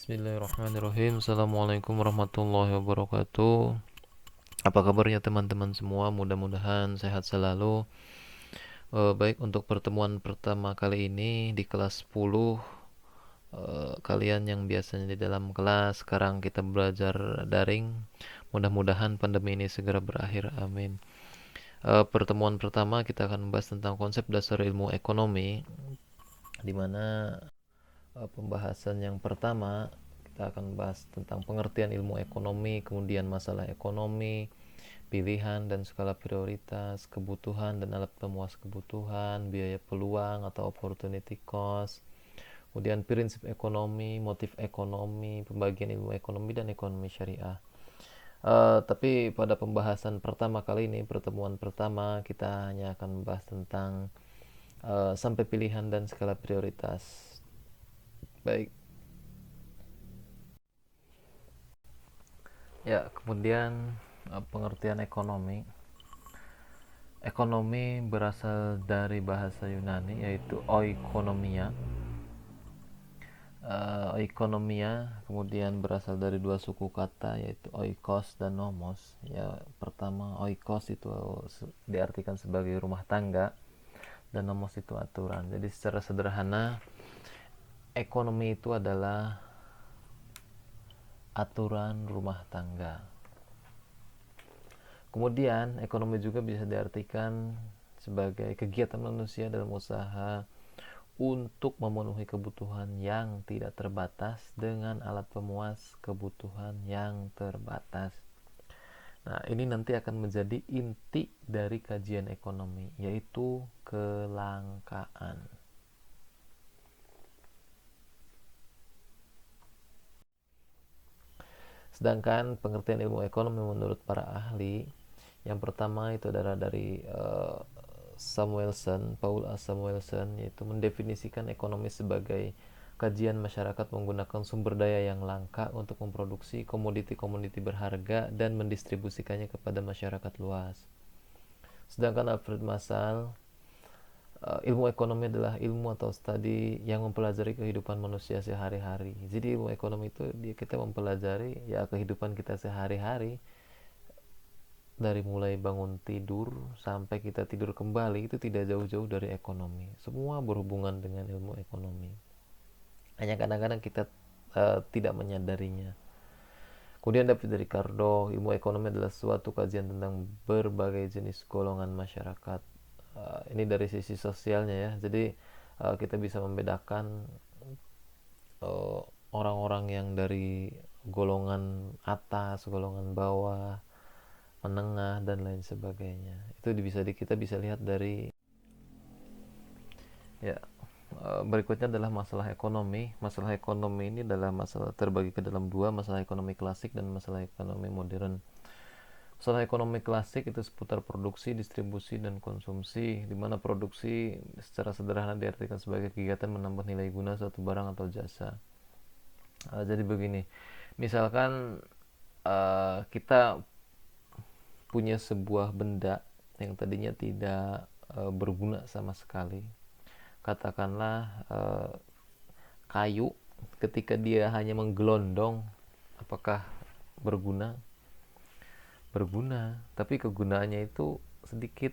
Bismillahirrahmanirrahim. Assalamualaikum warahmatullahi wabarakatuh. Apa kabarnya teman-teman semua? Mudah-mudahan sehat selalu. Baik, untuk pertemuan pertama kali ini di kelas 10, kalian yang biasanya di dalam kelas, sekarang kita belajar daring. Mudah-mudahan pandemi ini segera berakhir. Amin. Pertemuan pertama kita akan membahas tentang konsep dasar ilmu ekonomi, di mana pembahasan yang pertama kita akan bahas tentang pengertian ilmu ekonomi, kemudian masalah ekonomi, pilihan dan skala prioritas, kebutuhan dan alat pemuas kebutuhan, biaya peluang atau opportunity cost, kemudian prinsip ekonomi, motif ekonomi, pembagian ilmu ekonomi dan ekonomi syariah. Tapi pada pembahasan pertama kali ini, pertemuan pertama, kita hanya akan membahas tentang sampai pilihan dan skala prioritas. Baik. Ya, kemudian pengertian ekonomi. Ekonomi berasal dari bahasa Yunani yaitu oikonomia. Oikonomia kemudian berasal dari dua suku kata yaitu oikos dan nomos. Ya, pertama oikos itu diartikan sebagai rumah tangga dan nomos itu aturan. Jadi secara sederhana ekonomi itu adalah aturan rumah tangga. Kemudian ekonomi juga bisa diartikan sebagai kegiatan manusia dalam usaha untuk memenuhi kebutuhan yang tidak terbatas dengan alat pemuas kebutuhan yang terbatas. Nah, ini nanti akan menjadi inti dari kajian ekonomi, yaitu kelangkaan. Sedangkan pengertian ilmu ekonomi menurut para ahli, yang pertama itu adalah dari Paul A. Samuelson, yaitu mendefinisikan ekonomi sebagai kajian masyarakat menggunakan sumber daya yang langka untuk memproduksi komoditi-komoditi berharga dan mendistribusikannya kepada masyarakat luas. Sedangkan Alfred Masal, ilmu ekonomi adalah ilmu atau studi yang mempelajari kehidupan manusia sehari-hari. Jadi ilmu ekonomi itu kita mempelajari ya kehidupan kita sehari-hari, dari mulai bangun tidur sampai kita tidur kembali, itu tidak jauh-jauh dari ekonomi. Semua berhubungan dengan ilmu ekonomi. Hanya kadang-kadang kita tidak menyadarinya. Kemudian David Ricardo, ilmu ekonomi adalah suatu kajian tentang berbagai jenis golongan masyarakat. Ini dari sisi sosialnya ya. Jadi kita bisa membedakan uh, orang-orang yang dari golongan atas, golongan bawah, menengah dan lain sebagainya. Itu kita bisa lihat dari ya. Berikutnya adalah masalah ekonomi. Masalah ekonomi ini adalah masalah terbagi ke dalam dua, masalah ekonomi klasik dan masalah ekonomi modern. Masalah ekonomi klasik itu seputar produksi, distribusi, dan konsumsi, di mana produksi secara sederhana diartikan sebagai kegiatan menambah nilai guna suatu barang atau jasa. Jadi begini, misalkan kita punya sebuah benda yang tadinya tidak berguna sama sekali. Katakanlah kayu, ketika dia hanya menggelondong, apakah berguna? Berguna, tapi kegunaannya itu sedikit.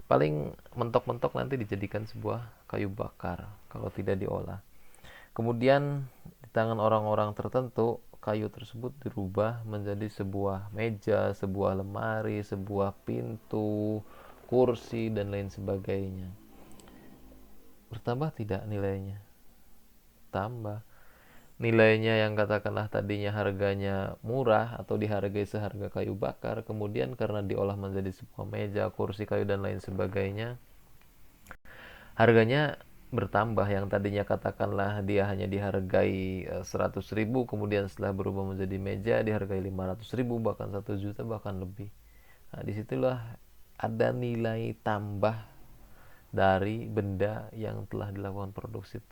Paling mentok-mentok nanti dijadikan sebuah kayu bakar kalau tidak diolah. Kemudian di tangan orang-orang tertentu, kayu tersebut dirubah menjadi sebuah meja, sebuah lemari, sebuah pintu, kursi, dan lain sebagainya. Bertambah tidak nilainya? Tambah. Nilainya yang katakanlah tadinya harganya murah atau dihargai seharga kayu bakar, kemudian karena diolah menjadi sebuah meja, kursi kayu, dan lain sebagainya, harganya bertambah. Yang tadinya katakanlah dia hanya dihargai 100.000, kemudian setelah berubah menjadi meja dihargai 500.000, bahkan 1 juta, bahkan lebih. Nah, disitulah ada nilai tambah dari benda yang telah dilakukan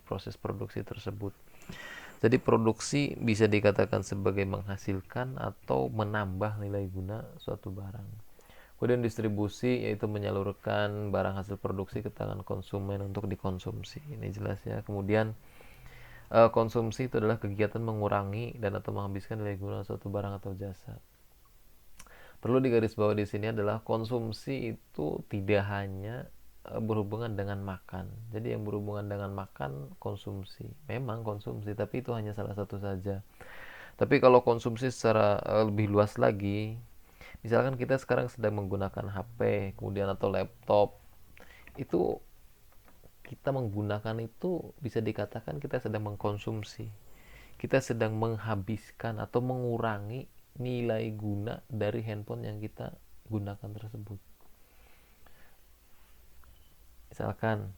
proses produksi tersebut. Jadi produksi bisa dikatakan sebagai menghasilkan atau menambah nilai guna suatu barang. Kemudian distribusi yaitu menyalurkan barang hasil produksi ke tangan konsumen untuk dikonsumsi. Ini jelas ya. Kemudian Konsumsi itu adalah kegiatan mengurangi dan atau menghabiskan nilai guna suatu barang atau jasa. Perlu digarisbawahi di sini adalah konsumsi itu tidak hanya berhubungan dengan makan. Jadi yang berhubungan dengan makan konsumsi. Memang konsumsi, tapi itu hanya salah satu saja. Tapi kalau konsumsi secara lebih luas lagi, misalkan kita sekarang sedang menggunakan HP, kemudian atau laptop, itu kita menggunakan itu bisa dikatakan kita sedang mengkonsumsi. Kita sedang menghabiskan atau mengurangi nilai guna dari handphone yang kita gunakan tersebut. Misalkan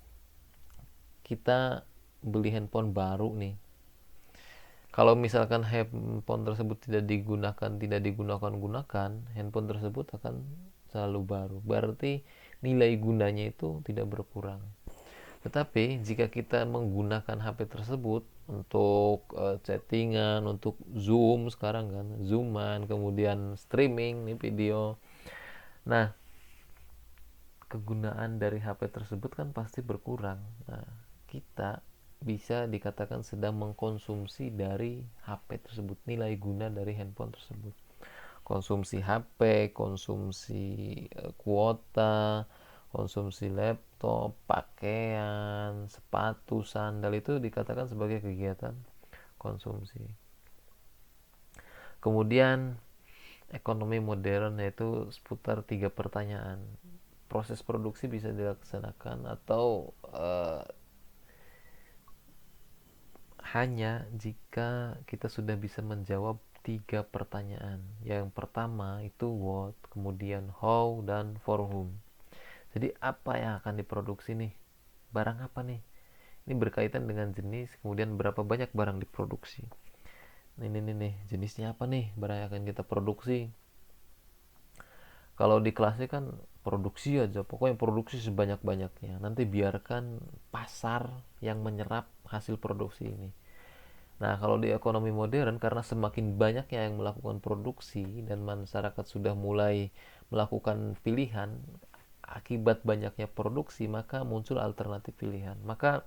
kita beli handphone baru nih. Kalau misalkan handphone tersebut tidak digunakan, handphone tersebut akan selalu baru. Berarti nilai gunanya itu tidak berkurang. Tetapi jika kita menggunakan HP tersebut untuk chattingan, untuk Zoom sekarang kan, Zooman, kemudian streaming nih video. Nah, kegunaan dari HP tersebut kan pasti berkurang. Nah, kita bisa dikatakan sedang mengkonsumsi dari HP tersebut, nilai guna dari handphone tersebut. Konsumsi HP, konsumsi kuota, konsumsi laptop, pakaian, sepatu, sandal itu dikatakan sebagai kegiatan konsumsi. Kemudian ekonomi modern yaitu seputar 3 pertanyaan. Proses produksi bisa dilaksanakan atau hanya jika kita sudah bisa menjawab 3 pertanyaan. Yang pertama itu what, kemudian how, dan for whom. Jadi apa yang akan diproduksi nih? Barang apa nih? Ini berkaitan dengan jenis, kemudian berapa banyak barang diproduksi. Ini nih, jenisnya apa nih barang yang akan kita produksi? Kalau di kelasnya kan produksi aja, pokoknya produksi sebanyak-banyaknya. Nanti biarkan pasar yang menyerap hasil produksi ini. Nah, kalau di ekonomi modern, karena semakin banyaknya yang melakukan produksi dan masyarakat sudah mulai melakukan pilihan, akibat banyaknya produksi, maka muncul alternatif pilihan. Maka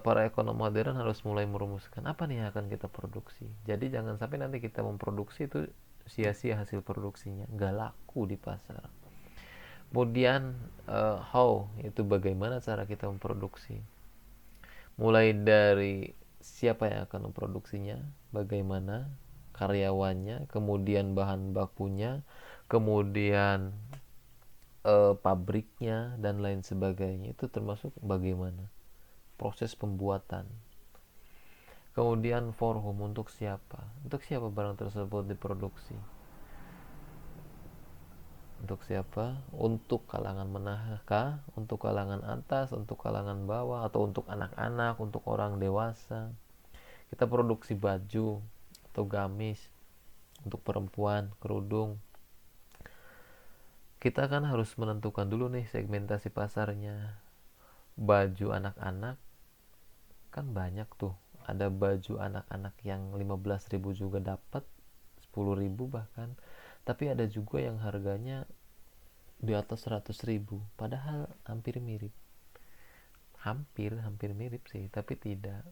para ekonom modern harus mulai merumuskan apa nih yang akan kita produksi. Jadi jangan sampai nanti kita memproduksi itu sia-sia hasil produksinya, nggak laku di pasar. Kemudian how, itu bagaimana cara kita memproduksi. Mulai dari siapa yang akan memproduksinya, bagaimana karyawannya, kemudian bahan bakunya, kemudian pabriknya, dan lain sebagainya. Itu termasuk bagaimana proses pembuatan. Kemudian for whom, untuk siapa? Untuk siapa barang tersebut diproduksi? Untuk siapa? Untuk kalangan menengah kah? Untuk kalangan atas? Untuk kalangan bawah? Atau untuk anak-anak? Untuk orang dewasa? Kita produksi baju atau gamis untuk perempuan, kerudung. Kita kan harus menentukan dulu nih segmentasi pasarnya. Baju anak-anak kan banyak tuh. Ada baju anak-anak yang 15.000 juga dapat, 10.000 bahkan. Tapi ada juga yang harganya di atas 100.000, padahal hampir mirip. Hampir mirip sih, tapi tidak.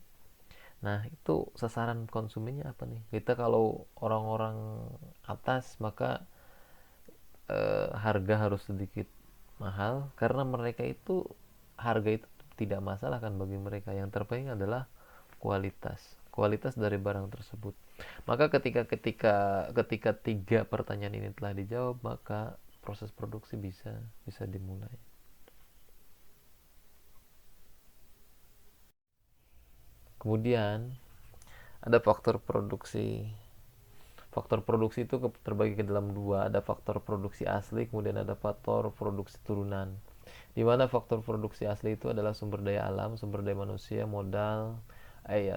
Nah, itu sasaran konsumennya apa nih? Kita kalau orang-orang atas, maka harga harus sedikit mahal karena mereka itu, harga itu tidak masalah kan bagi mereka. Yang terpenting adalah kualitas dari barang tersebut. Maka ketika 3 pertanyaan ini telah dijawab, maka proses produksi bisa dimulai. Kemudian ada faktor produksi. Faktor produksi itu terbagi ke dalam 2, ada faktor produksi asli, kemudian ada faktor produksi turunan. Di mana faktor produksi asli itu adalah sumber daya alam, sumber daya manusia, modal,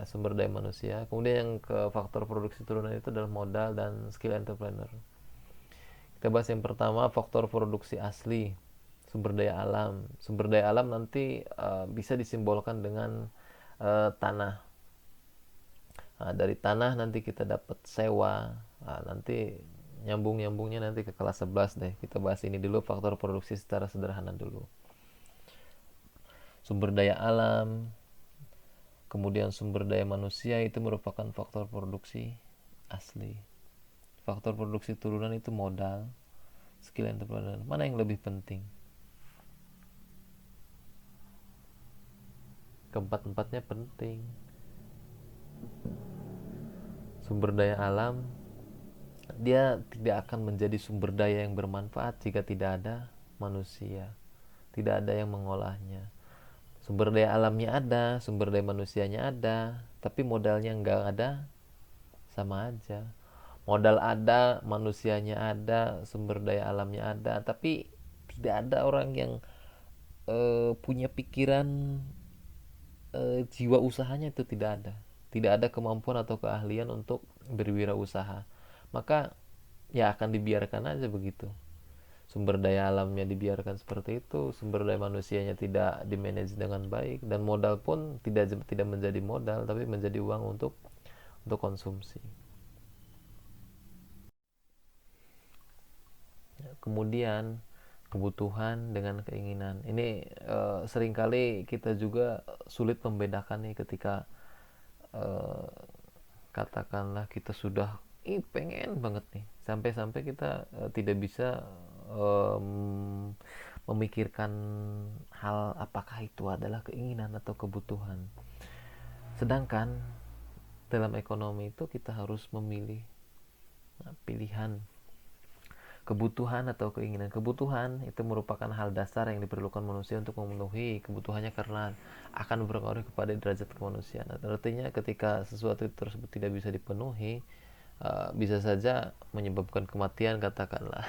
sumber daya manusia. Kemudian yang ke faktor produksi turunan itu adalah modal dan skill entrepreneur. Kita bahas yang pertama, faktor produksi asli, sumber daya alam. Sumber daya alam nanti bisa disimbolkan dengan tanah. Nah, dari tanah nanti kita dapat sewa. Nah, nanti nyambungnya nanti ke kelas 11 deh. Kita bahas ini dulu, faktor produksi secara sederhana dulu. Sumber daya alam, Kemudian sumber daya manusia itu merupakan faktor produksi asli. Faktor produksi turunan itu modal, skill entrepreneur. Mana yang lebih penting? Keempat-empatnya penting. Sumber daya alam, dia tidak akan menjadi sumber daya yang bermanfaat jika tidak ada manusia, tidak ada yang mengolahnya. Sumber daya alamnya ada, sumber daya manusianya ada, tapi modalnya nggak ada, sama aja. Modal ada, manusianya ada, sumber daya alamnya ada, tapi tidak ada orang yang punya pikiran, jiwa usahanya itu tidak ada. Tidak ada kemampuan atau keahlian untuk berwirausaha. Maka ya akan dibiarkan aja begitu. Sumber daya alamnya dibiarkan seperti itu, sumber daya manusianya tidak dimanage dengan baik, dan modal pun tidak menjadi modal tapi menjadi uang untuk konsumsi. Kemudian kebutuhan dengan keinginan ini seringkali kita juga sulit membedakan nih ketika eh, katakanlah kita sudah pengen banget nih, sampai-sampai kita tidak bisa memikirkan hal apakah itu adalah keinginan atau kebutuhan. Sedangkan dalam ekonomi itu kita harus memilih pilihan kebutuhan atau keinginan. Kebutuhan itu merupakan hal dasar yang diperlukan manusia untuk memenuhi kebutuhannya karena akan berpengaruh kepada derajat kemanusiaan. Artinya ketika sesuatu tersebut tidak bisa dipenuhi, bisa saja menyebabkan kematian katakanlah.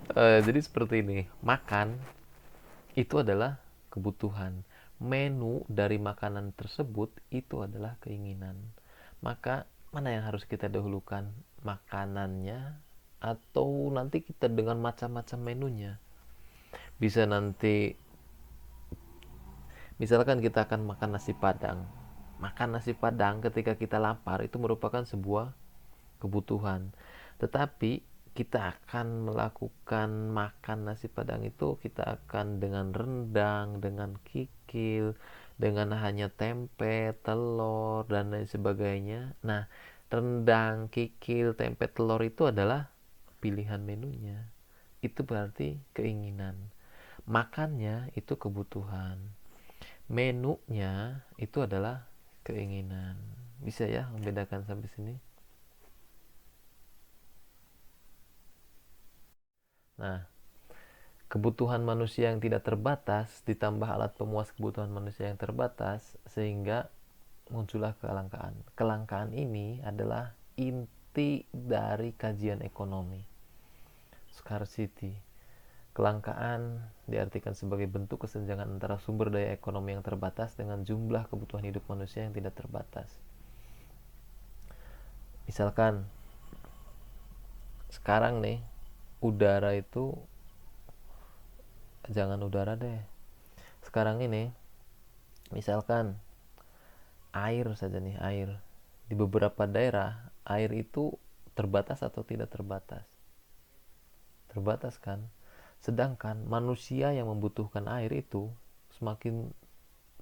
Jadi seperti ini, makan itu adalah kebutuhan. Menu dari makanan tersebut itu adalah keinginan. Maka mana yang harus kita dahulukan? Makanannya atau nanti kita dengan macam-macam menunya? Bisa nanti misalkan kita akan makan nasi padang. Makan nasi padang ketika kita lapar itu merupakan sebuah kebutuhan. Tetapi kita akan melakukan makan nasi padang itu, kita akan dengan rendang, dengan kikil, dengan hanya tempe, telur, dan lain sebagainya. Nah, rendang, kikil, tempe, telur itu adalah pilihan menunya. Itu berarti keinginan. Makannya itu kebutuhan. Menunya itu adalah keinginan. Bisa ya membedakan sampai sini? Nah, kebutuhan manusia yang tidak terbatas ditambah alat pemuas kebutuhan manusia yang terbatas sehingga muncullah kelangkaan. Kelangkaan ini adalah inti dari kajian ekonomi. Scarcity. Kelangkaan diartikan sebagai bentuk kesenjangan antara sumber daya ekonomi yang terbatas dengan jumlah kebutuhan hidup manusia yang tidak terbatas. Misalkan sekarang nih, udara itu, jangan udara deh. Sekarang ini misalkan air saja nih, air di beberapa daerah air itu terbatas atau tidak terbatas? Terbatas kan? Sedangkan manusia yang membutuhkan air itu semakin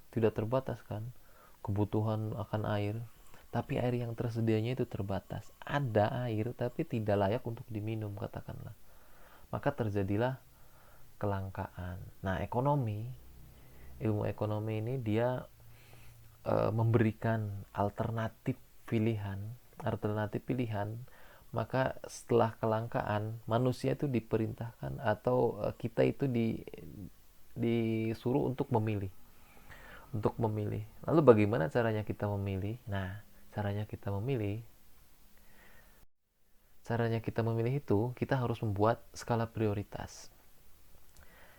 tidak terbatas kan? Kebutuhan akan air, tapi air yang tersedianya itu terbatas. Ada air tapi tidak layak untuk diminum katakanlah. Maka terjadilah kelangkaan. Nah, ilmu ekonomi ini dia memberikan alternatif pilihan. Maka setelah kelangkaan, manusia itu diperintahkan atau kita itu disuruh untuk memilih. Lalu bagaimana caranya kita memilih? Nah, caranya kita memilih itu kita harus membuat skala prioritas.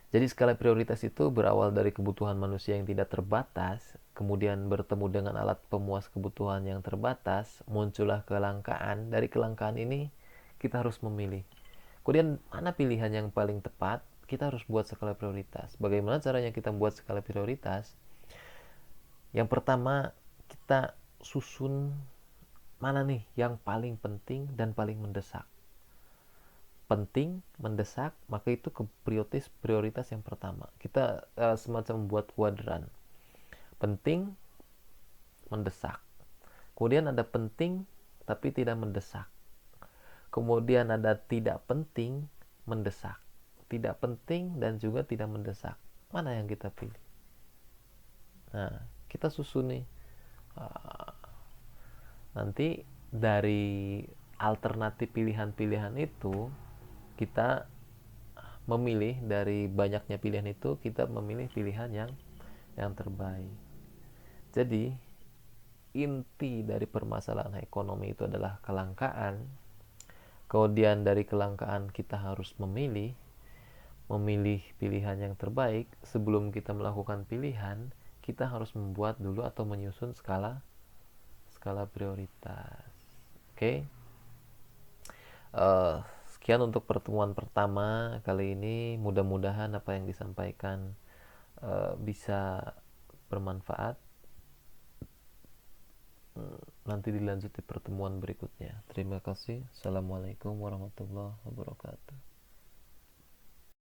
Jadi skala prioritas itu berawal dari kebutuhan manusia yang tidak terbatas, kemudian bertemu dengan alat pemuas kebutuhan yang terbatas, muncullah kelangkaan. Dari kelangkaan ini kita harus memilih. Kemudian mana pilihan yang paling tepat? Kita harus buat skala prioritas. Bagaimana caranya kita membuat skala prioritas? Yang pertama, kita susun mana nih yang paling penting dan paling mendesak. Penting, mendesak, maka itu ke prioritas yang pertama. Kita semacam membuat kuadran. Penting, mendesak. Kemudian ada penting tapi tidak mendesak. Kemudian ada tidak penting, mendesak. Tidak penting dan juga tidak mendesak. Mana yang kita pilih? Nah, kita susun nih. Nanti dari alternatif pilihan-pilihan itu, kita memilih dari banyaknya pilihan itu, kita memilih pilihan yang terbaik. Jadi, inti dari permasalahan ekonomi itu adalah kelangkaan. Kemudian dari kelangkaan kita harus memilih pilihan yang terbaik. Sebelum kita melakukan pilihan, kita harus membuat dulu atau menyusun skala prioritas. Oke. Sekian untuk pertemuan pertama kali ini. Mudah-mudahan apa yang disampaikan bisa bermanfaat. Nanti dilanjut di pertemuan berikutnya. Terima kasih. Assalamualaikum warahmatullahi wabarakatuh.